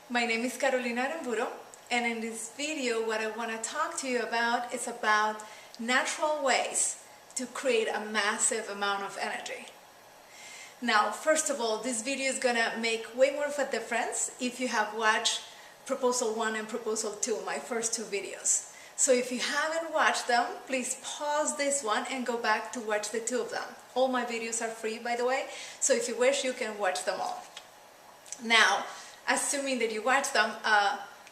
My name is Carolina Aramburo, and in this video what I want to talk to you about is about natural ways to create a massive amount of energy. Now, first of all, this video is gonna make way more of a difference if you have watched Proposal 1 and Proposal 2, my first two videos. So if you haven't watched them, please pause this one and go back to watch the two of them. All my videos are free, by the way, so if you wish, you can watch them all. Now, assuming that you watch them,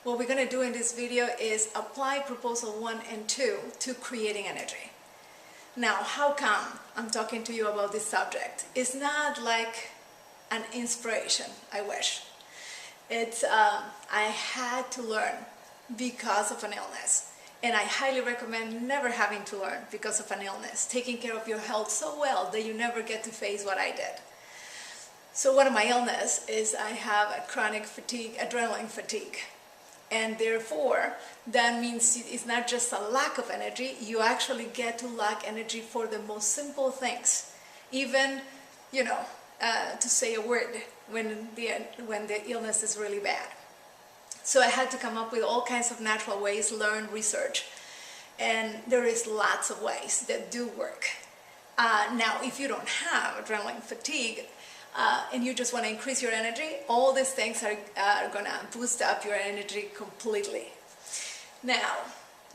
what we're going to do in this video is apply Proposal 1 and 2 to creating energy. Now, how come I'm talking to you about this subject? It's not like an inspiration, I wish. It's, I had to learn because of an illness. And I highly recommend never having to learn because of an illness, taking care of your health so well that you never get to face what I did. So one of my illness is I have a chronic fatigue, adrenaline fatigue. And therefore, that means it's not just a lack of energy, you actually get to lack energy for the most simple things. Even, to say a word when the illness is really bad. So I had to come up with all kinds of natural ways, learn, research. And there is lots of ways that do work. Now, if you don't have adrenaline fatigue, and you just want to increase your energy, all these things are going to boost up your energy completely. Now,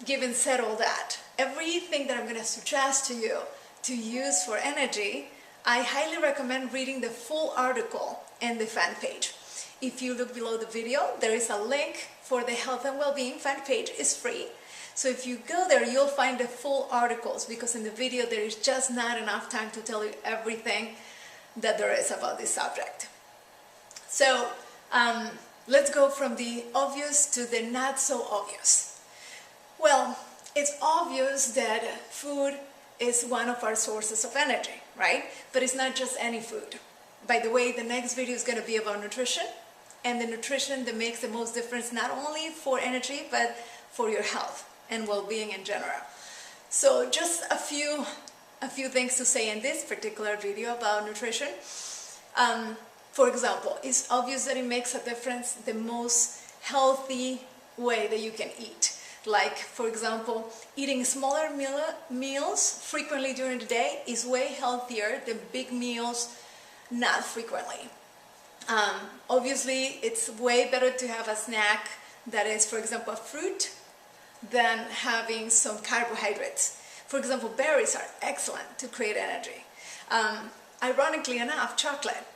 given said all that, everything that I'm going to suggest to you to use for energy, I highly recommend reading the full article in the fan page. If you look below the video, there is a link for the Health and Wellbeing fan page. It's free. So if you go there, you'll find the full articles, because in the video there is just not enough time to tell you everything that there is about this subject. So let's go from the obvious to the not so obvious. Well, it's obvious that food is one of our sources of energy, right? But it's not just any food. By the way, the next video is going to be about nutrition, and the nutrition that makes the most difference not only for energy but for your health and well-being in general. So just a few things to say in this particular video about nutrition. For example, it's obvious that it makes a difference the most healthy way that you can eat. Like, for example, eating smaller meals frequently during the day is way healthier than big meals not frequently. Obviously, it's way better to have a snack that is, for example, a fruit than having some carbohydrates. For example, berries are excellent to create energy. Ironically enough,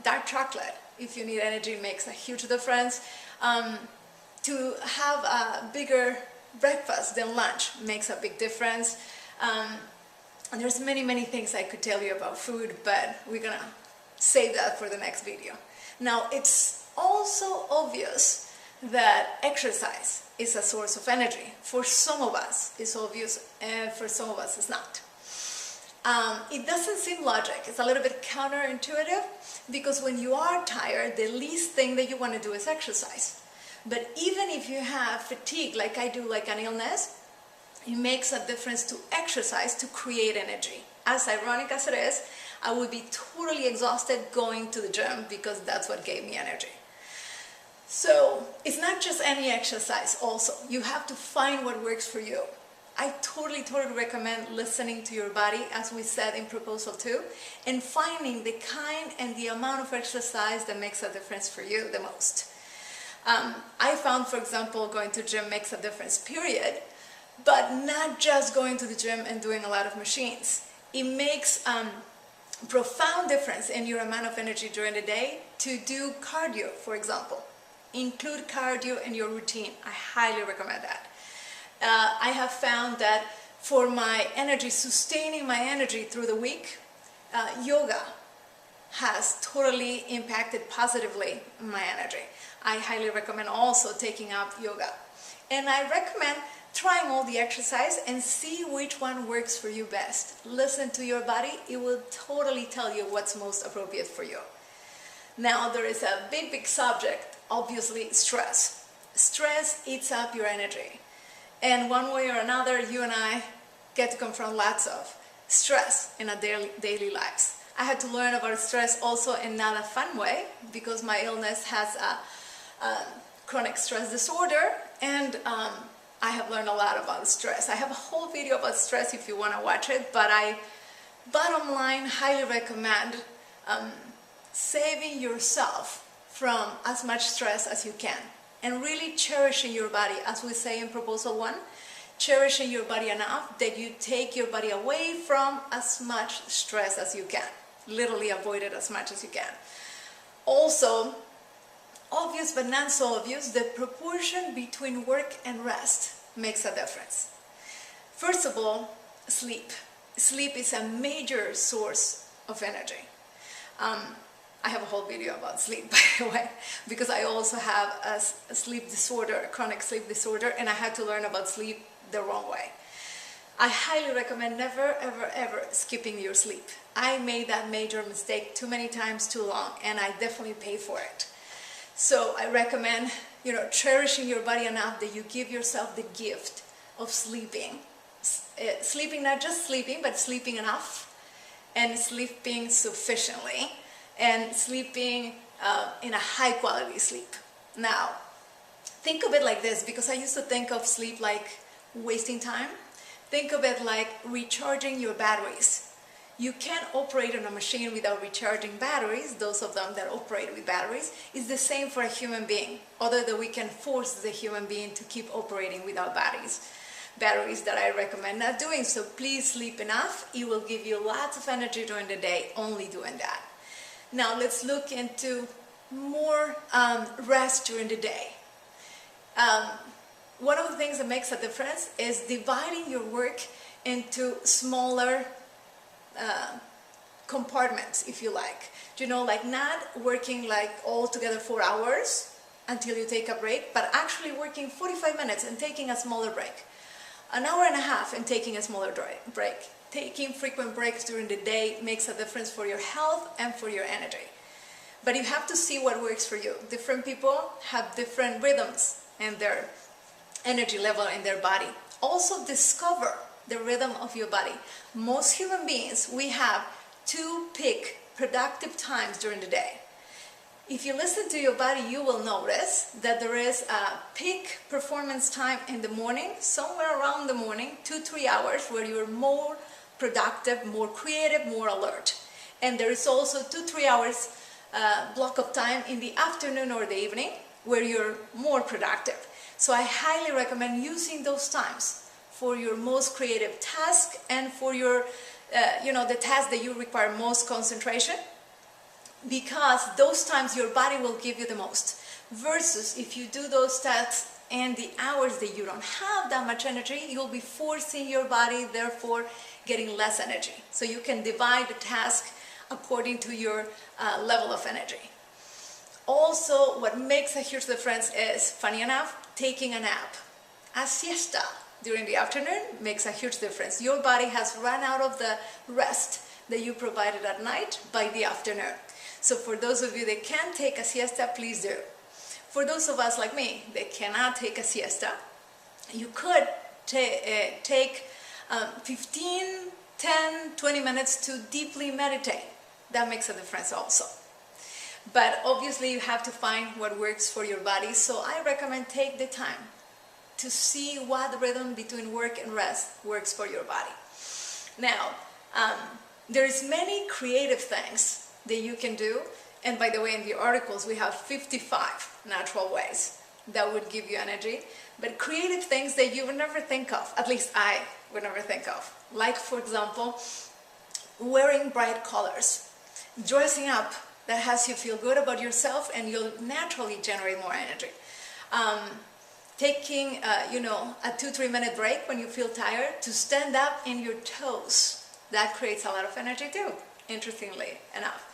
dark chocolate, if you need energy, makes a huge difference. To have a bigger breakfast than lunch makes a big difference. And there's many things I could tell you about food, but we're gonna save that for the next video. Now, it's also obvious that exercise is a source of energy. For some of us, it's obvious, and for some of us, it's not. It doesn't seem logic. It's a little bit counterintuitive, because when you are tired, the least thing that you want to do is exercise. But even if you have fatigue, like I do, like an illness, it makes a difference to exercise to create energy. As ironic as it is, I would be totally exhausted going to the gym because that's what gave me energy. So it's not just any exercise also. You have to find what works for you. I totally recommend listening to your body, as we said in Proposal 2, and finding the kind and the amount of exercise that makes a difference for you the most. I found, for example, going to the gym makes a difference, period, but not just going to the gym and doing a lot of machines. It makes profound difference in your amount of energy during the day to do cardio, for example. Include cardio in your routine. I highly recommend that. I have found that for my energy, sustaining my energy through the week, yoga has totally impacted positively my energy. I highly recommend also taking up yoga. And I recommend trying all the exercise and see which one works for you best. Listen to your body. It will totally tell you what's most appropriate for you. Now, there is a big subject, obviously, stress. Stress eats up your energy. And one way or another, you and I get to confront lots of stress in our daily lives. I had to learn about stress also in not a fun way, because my illness has chronic stress disorder, and I have learned a lot about stress. I have a whole video about stress if you want to watch it, but I, bottom line, highly recommend saving yourself from as much stress as you can and really cherishing your body, as we say in Proposal 1, cherishing your body enough that you take your body away from as much stress as you can. Literally avoid it as much as you can. Also, obvious but not so obvious, the proportion between work and rest makes a difference. First of all, sleep. Sleep is a major source of energy. I have a whole video about sleep, by the way, because I also have a sleep disorder, a chronic sleep disorder, and I had to learn about sleep the wrong way. I highly recommend never, ever, ever skipping your sleep. I made that major mistake too many times too long, and I definitely pay for it. So I recommend, cherishing your body enough that you give yourself the gift of sleeping. Sleeping, not just sleeping, but sleeping enough, and sleeping sufficiently, and sleeping in a high quality sleep. Now, think of it like this, because I used to think of sleep like wasting time. Think of it like recharging your batteries. You can't operate on a machine without recharging batteries. Those of them that operate with batteries, is the same for a human being, other than we can force the human being to keep operating without batteries that I recommend not doing. So please sleep enough. It will give you lots of energy during the day, only doing that. Now let's look into more rest during the day. One of the things that makes a difference is dividing your work into smaller compartments, if you like. Like not working like all together 4 hours until you take a break, but actually working 45 minutes and taking a smaller break. An hour and a half and taking a smaller break. Taking frequent breaks during the day makes a difference for your health and for your energy. But you have to see what works for you. Different people have different rhythms and their energy level in their body. Also discover the rhythm of your body. Most human beings, we have 2 peak productive times during the day. If you listen to your body, you will notice that there is a peak performance time in the morning, somewhere around the morning, 2-3 hours, where you're more productive, more creative, more alert. And there is also 2-3 hours block of time in the afternoon or the evening where you're more productive. So I highly recommend using those times for your most creative task and for your, the task that you require most concentration, because those times your body will give you the most. Versus if you do those tasks and the hours that you don't have that much energy, you'll be forcing your body, therefore getting less energy. So you can divide the task according to your level of energy. Also, what makes a huge difference is, funny enough, taking a nap. A siesta during the afternoon makes a huge difference. Your body has run out of the rest that you provided at night by the afternoon. So for those of you that can take a siesta, please do. For those of us like me that cannot take a siesta, you could take 15, 10, 20 minutes to deeply meditate. That makes a difference also. But obviously you have to find what works for your body. So I recommend take the time to see what rhythm between work and rest works for your body. Now, there's many creative things that you can do. And by the way, in the articles, we have 55 natural ways that would give you energy. But creative things that you would never think of, at least I would never think of. Like, for example, wearing bright colors, dressing up that has you feel good about yourself, and you'll naturally generate more energy. Taking, a 2-3 minute break when you feel tired to stand up in your toes. That creates a lot of energy too, interestingly enough.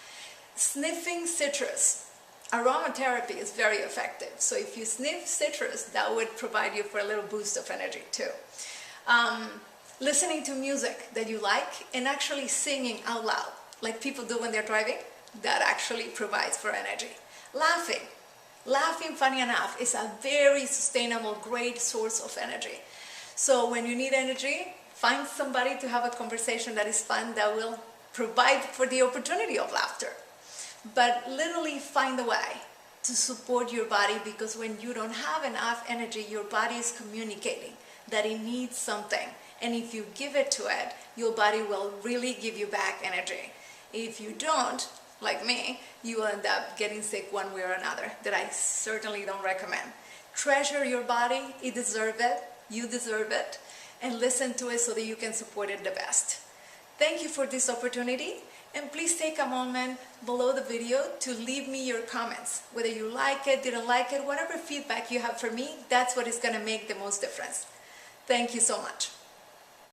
Sniffing citrus. Aromatherapy is very effective. So if you sniff citrus, that would provide you for a little boost of energy too. Listening to music that you like and actually singing out loud, like people do when they're driving, that actually provides for energy. Laughing. Laughing, funny enough, is a very sustainable, great source of energy. So when you need energy, find somebody to have a conversation that is fun, that will provide for the opportunity of laughter. But literally find a way to support your body, because when you don't have enough energy, your body is communicating that it needs something. And if you give it to it, your body will really give you back energy. If you don't, like me, you will end up getting sick one way or another, that I certainly don't recommend. Treasure your body, it deserves it, you deserve it, and listen to it so that you can support it the best. Thank you for this opportunity, and please take a moment below the video to leave me your comments. Whether you like it, didn't like it, whatever feedback you have for me, that's what is going to make the most difference. Thank you so much.